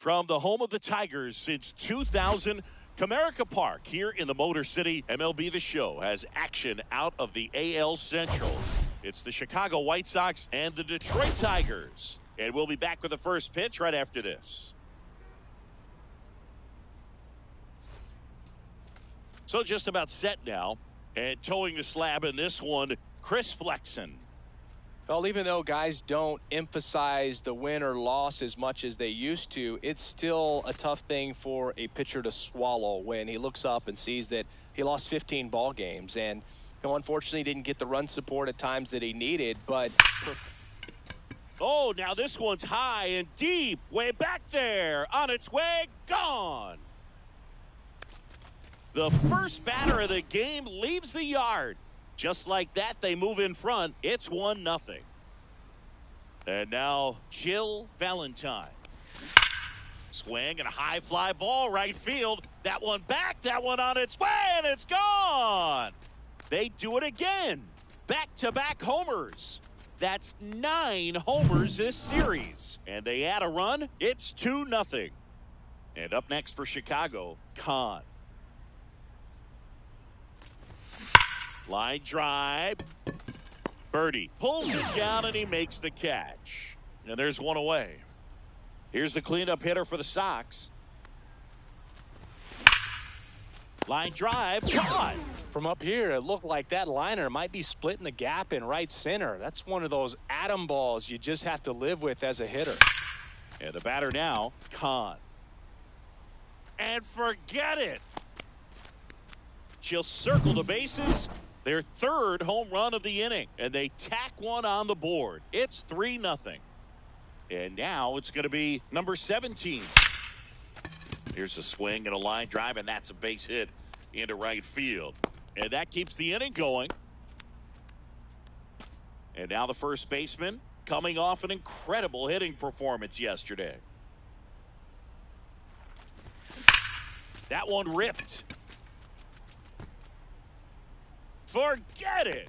From the home of the Tigers since 2000, Comerica Park here in the Motor City, MLB The Show has action out of the AL Central. It's the Chicago White Sox and the Detroit Tigers. And we'll be back with the first pitch right after this. So just about set now. And towing the slab in this one, Chris Flexen. Well, even though guys don't emphasize the win or loss as much as they used to, it's still a tough thing for a pitcher to swallow when he looks up and sees that he lost 15 ball games. And unfortunately didn't get the run support at times that he needed. But oh, now this one's high and deep, way back there, on its way, gone. The first batter of the game leaves the yard. Just like that, they move in front. It's 1-0. And now Jill Valentine. Swing and a high fly ball right field. That one back, that one on its way, and it's gone. They do it again. Back-to-back homers. That's 9 homers this series. And they add a run. It's 2-0. And up next for Chicago, Kahn. Line drive. Birdie pulls it down and he makes the catch. And there's one away. Here's the cleanup hitter for the Sox. Line drive, caught. From up here, it looked like that liner might be splitting the gap in right center. That's one of those atom balls you just have to live with as a hitter. And the batter now, Kahn. And forget it. She'll circle the bases. Their third home run of the inning. And they tack one on the board. It's 3-0. And now it's going to be number 17. Here's a swing and a line drive, and that's a base hit into right field. And that keeps the inning going. And now the first baseman coming off an incredible hitting performance yesterday. That one ripped. Forget it.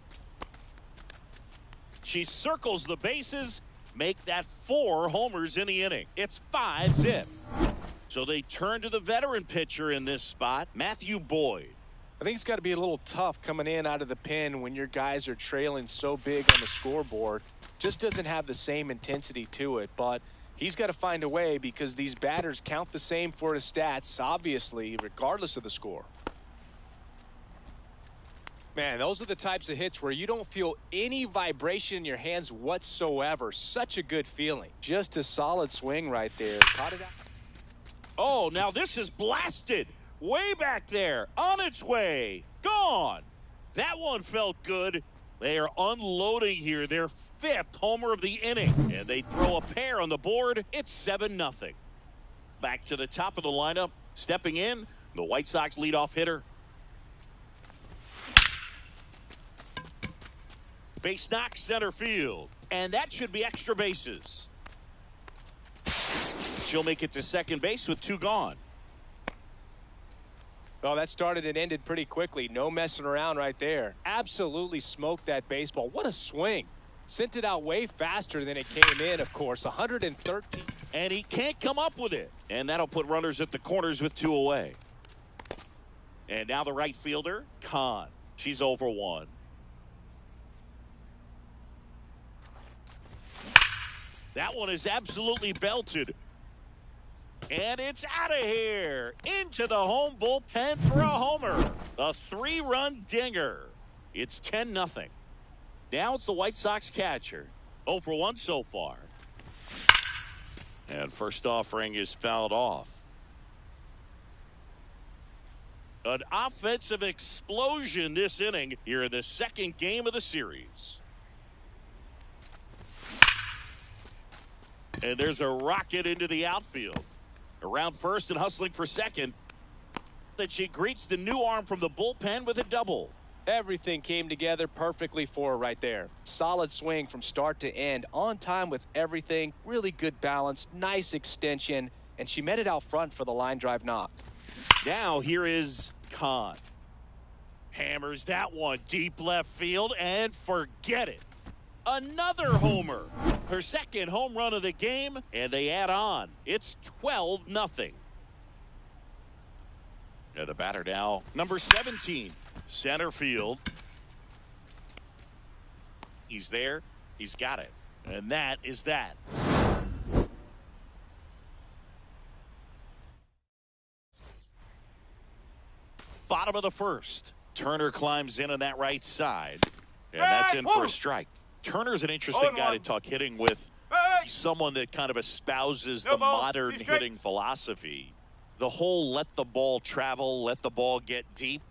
She circles the bases, make that 4 homers in the inning. It's 5-zip. So they turn to the veteran pitcher in this spot, Matthew Boyd. I think it's got to be a little tough coming in out of the pen when your guys are trailing so big on the scoreboard. Just doesn't have the same intensity to it, but he's got to find a way because these batters count the same for his stats, obviously, regardless of the score. Man, those are the types of hits where you don't feel any vibration in your hands whatsoever. Such a good feeling. Just a solid swing right there. Caught it out. Oh, now this is blasted. Way back there. On its way. Gone. That one felt good. They are unloading here their 5th homer of the inning. And they throw a pair on the board. It's 7-0. Back to the top of the lineup. Stepping in, the White Sox leadoff hitter. Base knock center field. And that should be extra bases. She'll make it to second base with 2 gone. Well, that started and ended pretty quickly. No messing around right there. Absolutely smoked that baseball. What a swing. Sent it out way faster than it came in, of course. 113. And he can't come up with it. And that'll put runners at the corners with 2 away. And now the right fielder, Kahn. She's over 1. That one is absolutely belted. And it's out of here. Into the home bullpen for a homer. A 3-run dinger. It's 10-0. Now it's the White Sox catcher. 0 for 1 so far. And first offering is fouled off. An offensive explosion this inning here in the second game of the series. And there's a rocket into the outfield. Around first and hustling for second. That she greets the new arm from the bullpen with a double. Everything came together perfectly for her right there. Solid swing from start to end. On time with everything. Really good balance. Nice extension. And she met it out front for the line drive knock. Now here is Kahn. Hammers that one deep left field and forget it. Another homer. Her second home run of the game, and they add on. It's 12-0. And the batter now, number 17, center field. He's there. He's got it. And that is that. Bottom of the first. Turner climbs in on that right side. And that's in for a strike. Turner's an interesting guy to talk hitting with. Someone that kind of espouses the modern hitting philosophy. The whole let the ball travel, let the ball get deep.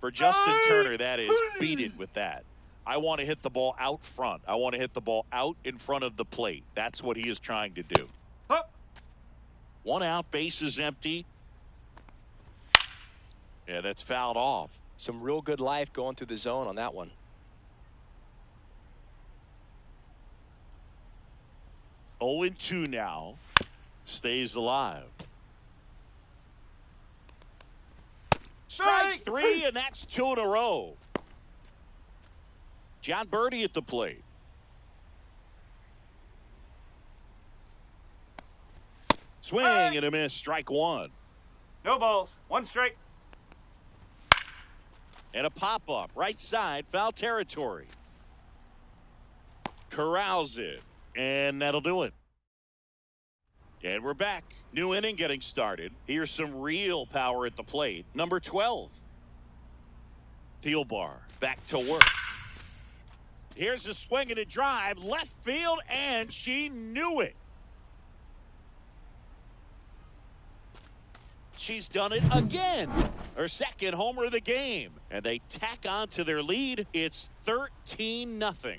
For Justin Turner, that is beat it with that. I want to hit the ball out front. I want to hit the ball out in front of the plate. That's what he is trying to do. One out, base is empty. Yeah, that's fouled off. Some real good life going through the zone on that one. 0-2 now. Stays alive. Strike three, and that's 2 in a row. John Birdie at the plate. Swing and a miss. Strike one. No balls. 1 strike. And a pop-up. Right side. Foul territory. Corrals it. And that'll do it. And we're back. New inning getting started. Here's some real power at the plate. Number 12. Thielbar back to work. Here's a swing and a drive. Left field, and she knew it. She's done it again. Her second homer of the game. And they tack on to their lead. It's 13-0.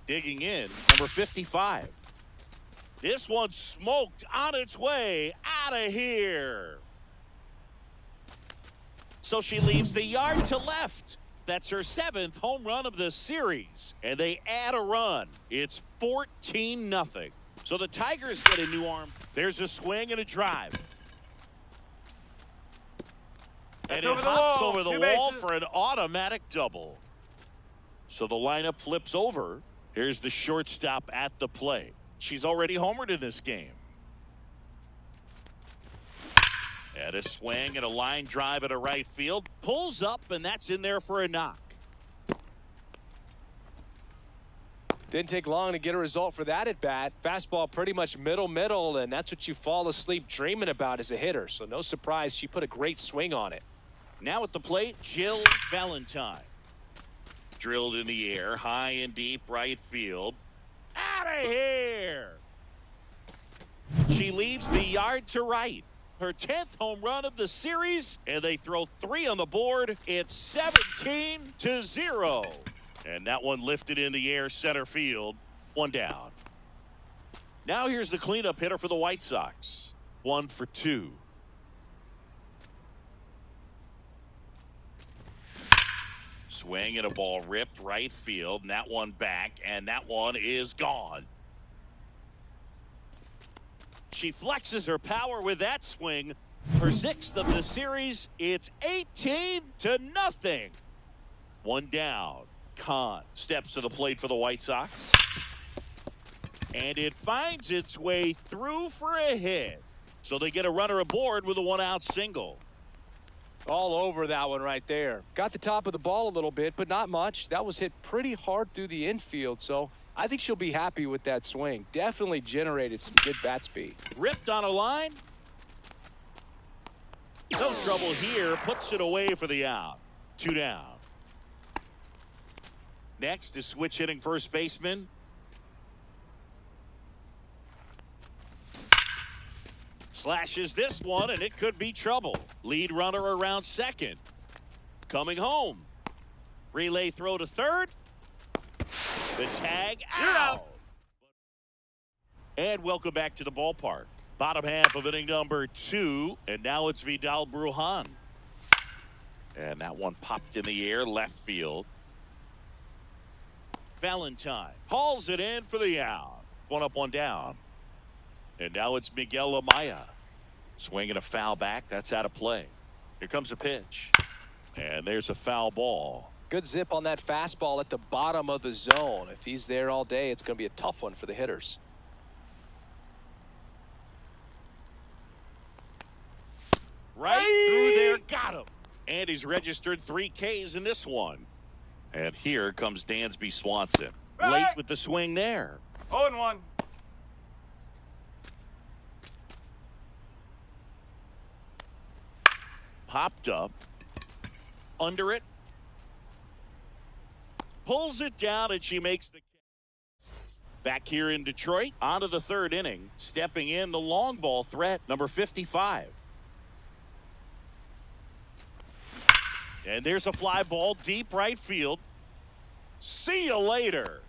Digging in, number 55. This one smoked on its way out of here. So she leaves the yard to left. That's her 7th home run of the series. And they add a run. It's 14-0. So the Tigers get a new arm. There's a swing and a drive. And it hops over the wall for an automatic double. So the lineup flips over. Here's the shortstop at the plate. She's already homered in this game. And a swing and a line drive at a right field. Pulls up, and that's in there for a knock. Didn't take long to get a result for that at bat. Fastball pretty much middle, and that's what you fall asleep dreaming about as a hitter. So no surprise she put a great swing on it. Now at the plate, Jill Valentine. Drilled in the air, high and deep right field. Out of here! She leaves the yard to right. Her 10th home run of the series, and they throw 3 on the board. It's 17-0. And that one lifted in the air center field. 1 down. Now here's the cleanup hitter for the White Sox. 1 for 2. Swing and a ball ripped right field, and that one back, and that one is gone. She flexes her power with that swing. Her 6th of the series. It's 18-0. 1 down. Kahn steps to the plate for the White Sox. And it finds its way through for a hit. So they get a runner aboard with a 1-out single. All over that one right there. Got the top of the ball a little bit, but not much. That was hit pretty hard through the infield, so I think she'll be happy with that swing. Definitely generated some good bat speed. Ripped on a line. No trouble here. Puts it away for the out. 2 down. Next is switch hitting first baseman. Slashes this one, and it could be trouble. Lead runner around second. Coming home. Relay throw to third. The tag out. And welcome back to the ballpark. Bottom half of inning number 2, and now it's Vidal Brujan. And that one popped in the air, left field. Valentine hauls it in for the out. 1 up, 1 down. And now it's Miguel Amaya. Swinging a foul back. That's out of play. Here comes a pitch. And there's a foul ball. Good zip on that fastball at the bottom of the zone. If he's there all day, it's going to be a tough one for the hitters. Right through there, got him. And he's registered 3 Ks in this one. And here comes Dansby Swanson. Late with the swing there. 0-1. Popped up. Under it. Pulls it down, and she makes the catch. Back here in Detroit, on to the 3rd inning. Stepping in the long ball threat, number 55. And there's a fly ball deep right field. See you later.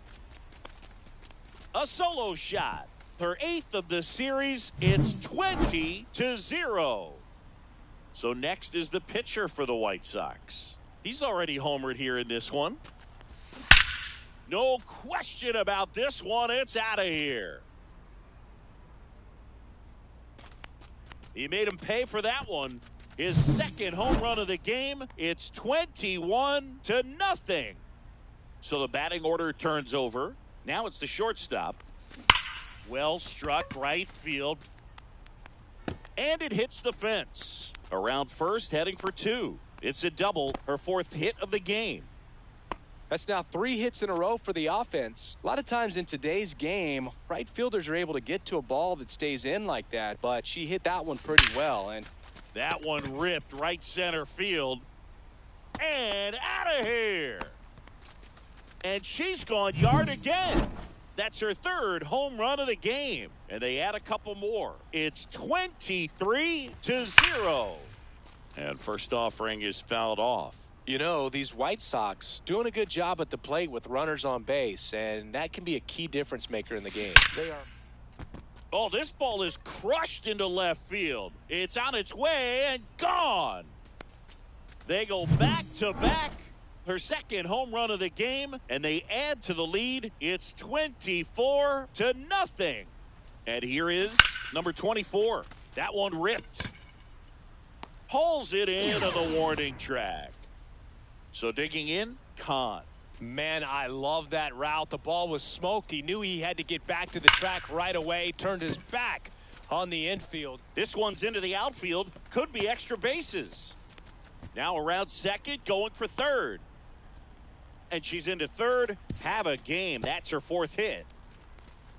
A solo shot. Her 8th of the series. It's 20-0. So next is the pitcher for the White Sox. He's already homered here in this one. No question about this one. It's out of here. He made him pay for that one. His 2nd home run of the game. It's 21-0. So the batting order turns over. Now it's the shortstop. Well struck right field. And it hits the fence. Around first, heading for 2. It's a double, her 4th hit of the game. That's now 3 hits in a row for the offense. A lot of times in today's game, right fielders are able to get to a ball that stays in like that, but she hit that one pretty well. And that one ripped right center field. And out of here. And she's gone yard again. That's her 3rd home run of the game. And they add a couple more. It's 23-0. And first offering is fouled off. You know, these White Sox doing a good job at the plate with runners on base, and that can be a key difference maker in the game. They are. Oh, this ball is crushed into left field. It's on its way and gone. They go back to back. Her 2nd home run of the game, and they add to the lead. It's 24-0. And here is number 24. That one ripped. Pulls it into the warning track. So digging in, Kahn. Man, I love that route. The ball was smoked. He knew he had to get back to the track right away. Turned his back on the infield. This one's into the outfield. Could be extra bases. Now around 2nd, going for 3rd. And she's into 3rd. Have a game. That's her 4th hit.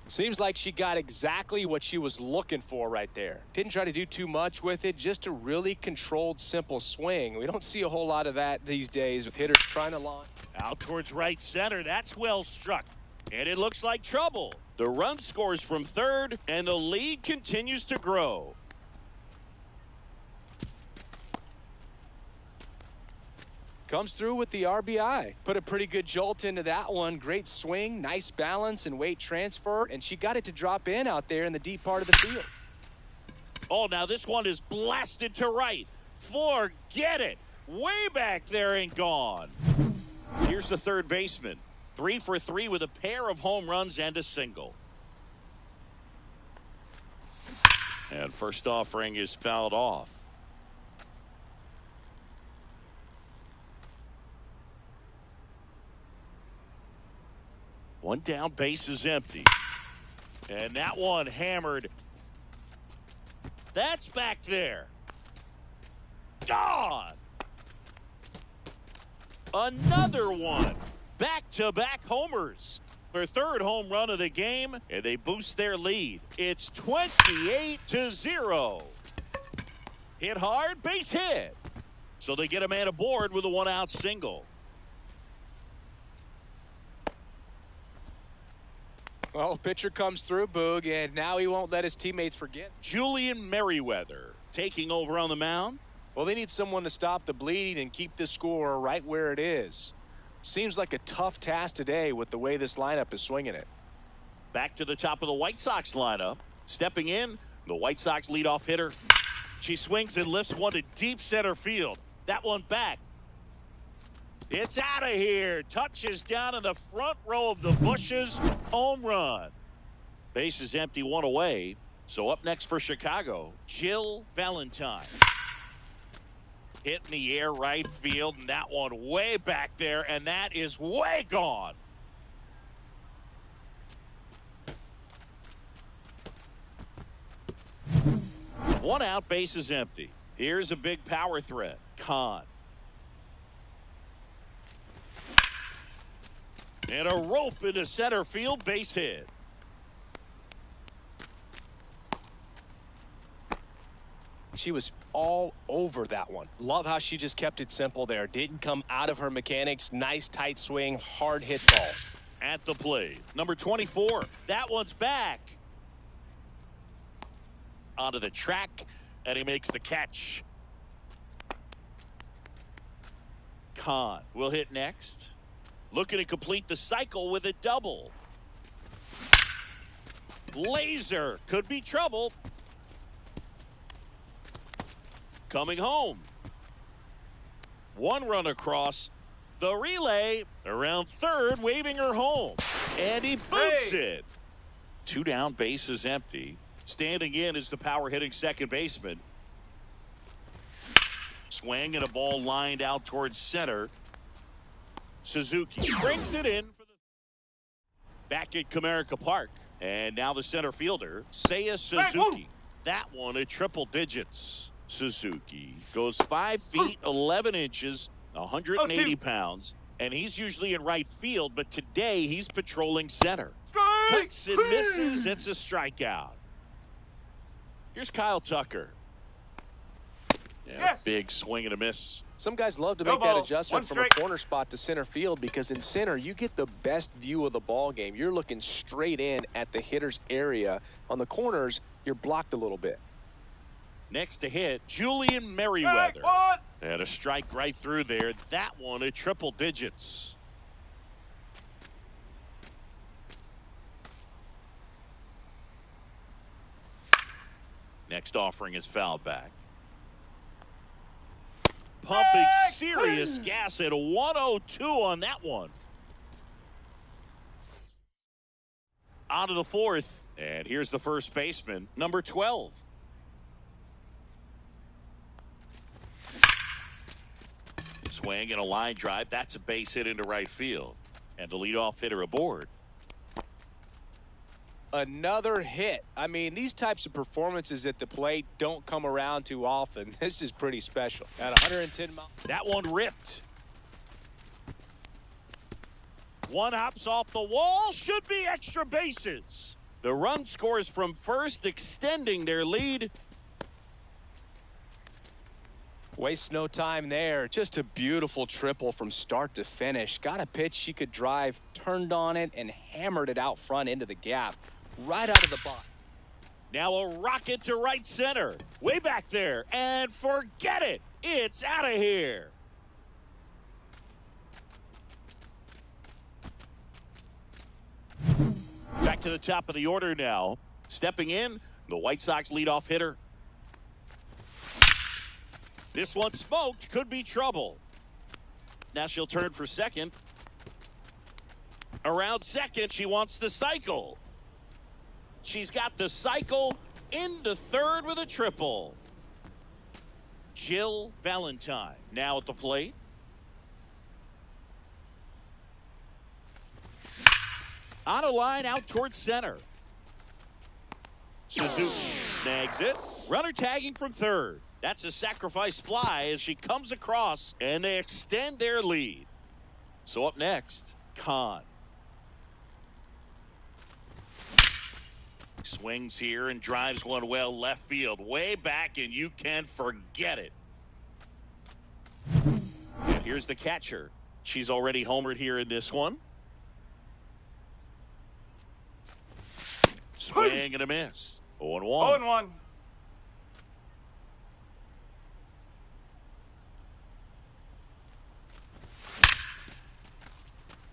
Seems like she got exactly what she was looking for right there. Didn't try to do too much with it. Just a really controlled, simple swing. We don't see a whole lot of that these days with hitters trying to launch. Out towards right center. That's well struck. And it looks like trouble. The run scores from 3rd, and the lead continues to grow. Comes through with the RBI. Put a pretty good jolt into that one. Great swing, nice balance and weight transfer, and she got it to drop in out there in the deep part of the field. Oh, now this one is blasted to right. Forget it. Way back there and gone. Here's the 3rd baseman. 3 for 3 with a pair of home runs and a single. And first offering is fouled off. One down, base is empty. And that one hammered. That's back there. Gone. Another one. Back-to-back homers. Their 3rd home run of the game, and they boost their lead. It's 28-0. Hit hard, base hit. So they get a man aboard with a 1-out single. Well, pitcher comes through, Boog, and now he won't let his teammates forget. Julian Merriweather taking over on the mound. Well, they need someone to stop the bleeding and keep the score right where it is. Seems like a tough task today with the way this lineup is swinging it. Back to the top of the White Sox lineup. Stepping in, the White Sox leadoff hitter. She swings and lifts one to deep center field. That one back. It's out of here. Touches down in the front row of the bushes. Home run. Base is empty, one away. So up next for Chicago, Jill Valentine. Hit in the air right field, and that one way back there, and that is way gone. One out, base is empty. Here's a big power threat. Kahn. And a rope into center field, base hit. She was all over that one. Love how she just kept it simple there. Didn't come out of her mechanics. Nice tight swing, hard hit ball. At the plate, number 24. That one's back. Onto the track, and he makes the catch. Kahn will hit next. Looking to complete the cycle with a double. Laser could be trouble. Coming home. One run across. The relay around third, waving her home. And he boots it. Two down, base is empty. Standing in is the power hitting second baseman. Swing and a ball lined out towards center. Suzuki brings it in for the back at Comerica Park. And now the center fielder, Seiya Suzuki. That one at triple digits. Suzuki goes 5 feet 11 inches, 180 pounds, and he's usually in right field, but today he's patrolling center. Cuts and misses. It's a strikeout. Here's Kyle Tucker. Yeah, big swing and a miss. Some guys love to make that adjustment from a corner spot to center field because in center you get the best view of the ball game. You're looking straight in at the hitter's area. On the corners, you're blocked a little bit. Next to hit, Julian Merriweather. And a strike right through there. That one at triple digits. Next offering is fouled back. Pumping serious gas at 102 on that one. On to the fourth. And here's the first baseman, number 12. Swing and a line drive. That's a base hit into right field. And the leadoff hitter aboard. Another hit. I mean, these types of performances at the plate don't come around too often. This is pretty special. At 110 miles. That one ripped. One hops off the wall. Should be extra bases. The run scores from first, extending their lead. Wastes no time there. Just a beautiful triple from start to finish. Got a pitch she could drive, turned on it, and hammered it out front into the gap. Right out of the box. Now a rocket to right center. Way back there. And forget it. It's out of here. Back to the top of the order now. Stepping in, the White Sox leadoff hitter. This one smoked. Could be trouble. Now she'll turn for second. Around second, she wants the cycle. She's got the cycle into third with a triple. Jill Valentine now at the plate. On a line out towards center. Suzuki snags it. Runner tagging from third. That's a sacrifice fly as she comes across, and they extend their lead. So up next, Kahn. Swings here and drives one well left field. Way back, and you can forget it. And here's the catcher. She's already homered here in this one. Swing and a miss. 0-1. 0-1.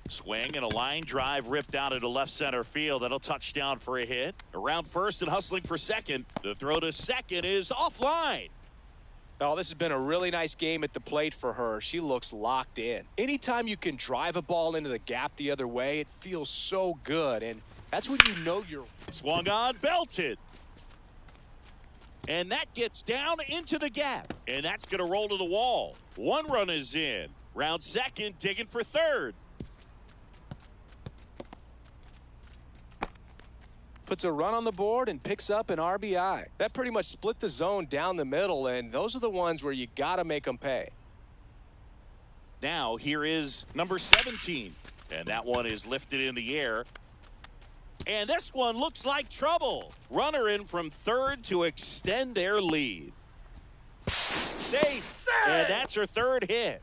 Swing and a line drive ripped out into left center field. That'll touch down for a hit. Around first and hustling for second. The throw to second is offline. Oh, this has been a really nice game at the plate for her. She looks locked in. Anytime you can drive a ball into the gap the other way, it feels so good. And that's when you know you're... Swung on, belted. And that gets down into the gap. And that's going to roll to the wall. One run is in. Round second, digging for third. Puts a run on the board and picks up an RBI. That pretty much split the zone down the middle, and those are the ones where you got to make them pay. Now here is number 17. And that one is lifted in the air. And this one looks like trouble. Runner in from third to extend their lead. Safe. And that's her third hit.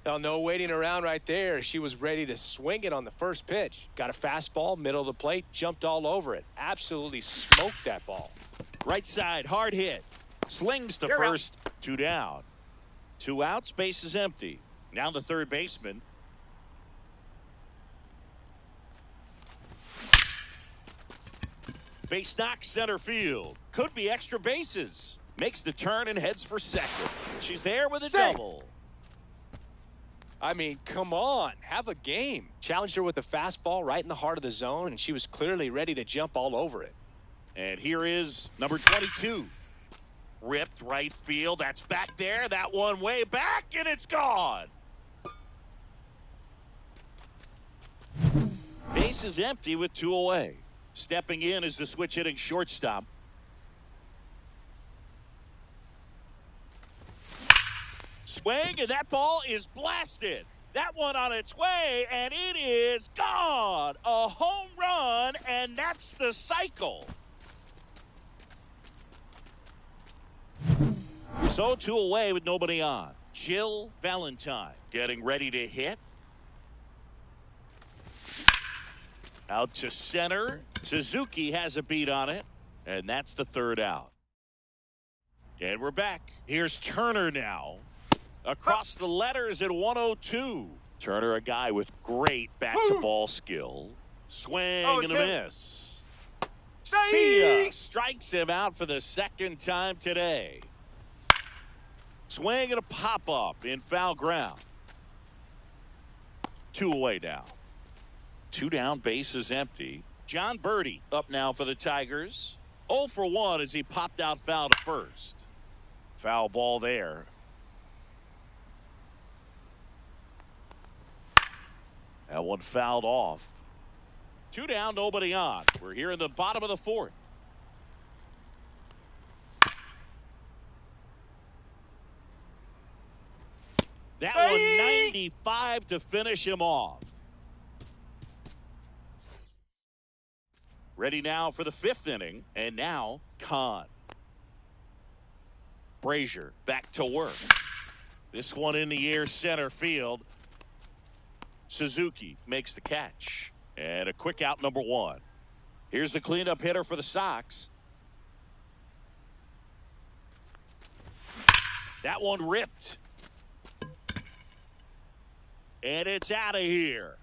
Well, no waiting around right there. She was ready to swing it on the first pitch. Got a fastball, middle of the plate, jumped all over it. Absolutely smoked that ball. Right side, hard hit. Slings to first, 2 down. 2 outs, base is empty. Now the third baseman. Base knock center field. Could be extra bases. Makes the turn and heads for second. She's there with a double. I mean, come on, have a game. Challenged her with a fastball right in the heart of the zone, and she was clearly ready to jump all over it. And here is number 22. Ripped right field. That's back there. That one way back, and it's gone. Base is empty with 2 away. Stepping in is the switch hitting shortstop. Swing, and that ball is blasted. That one on its way, and it is gone. A home run, and that's the cycle. So 2 away with nobody on. Jill Valentine getting ready to hit. Out to center. Suzuki has a beat on it, and that's the 3rd out. And we're back. Here's Turner now. Across the letters at 102. Turner, a guy with great bat-to-ball skill. Swing and a miss. See ya. Strikes him out for the 2nd time today. Swing and a pop-up in foul ground. 2 away now. 2 down, base is empty. John Birdie up now for the Tigers. 0 for 1 as he popped out foul to first. Foul ball there. That one fouled off. 2 down, nobody on. We're here in the bottom of the 4th. That one 95 to finish him off. Ready now for the 5th inning, and now Kahn. Brazier back to work. This one in the air center field. Suzuki makes the catch, and a quick out, number 1. Here's the cleanup hitter for the Sox. That one ripped, and it's out of here.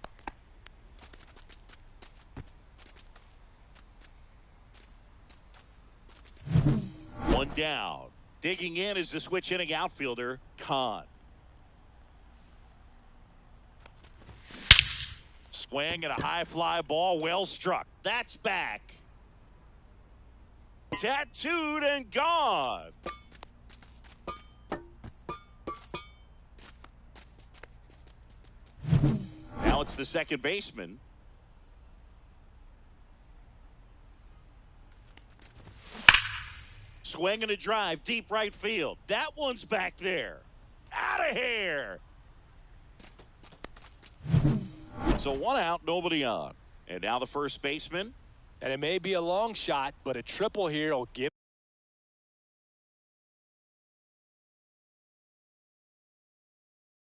One down. Digging in is the switch hitting outfielder, Kahn. Swing and a high fly ball, well struck. That's back. Tattooed and gone. Now it's the second baseman. Swing and a drive, deep right field. That one's back there. Out of here. So 1 out, nobody on. And now the first baseman. And it may be a long shot, but a triple here will give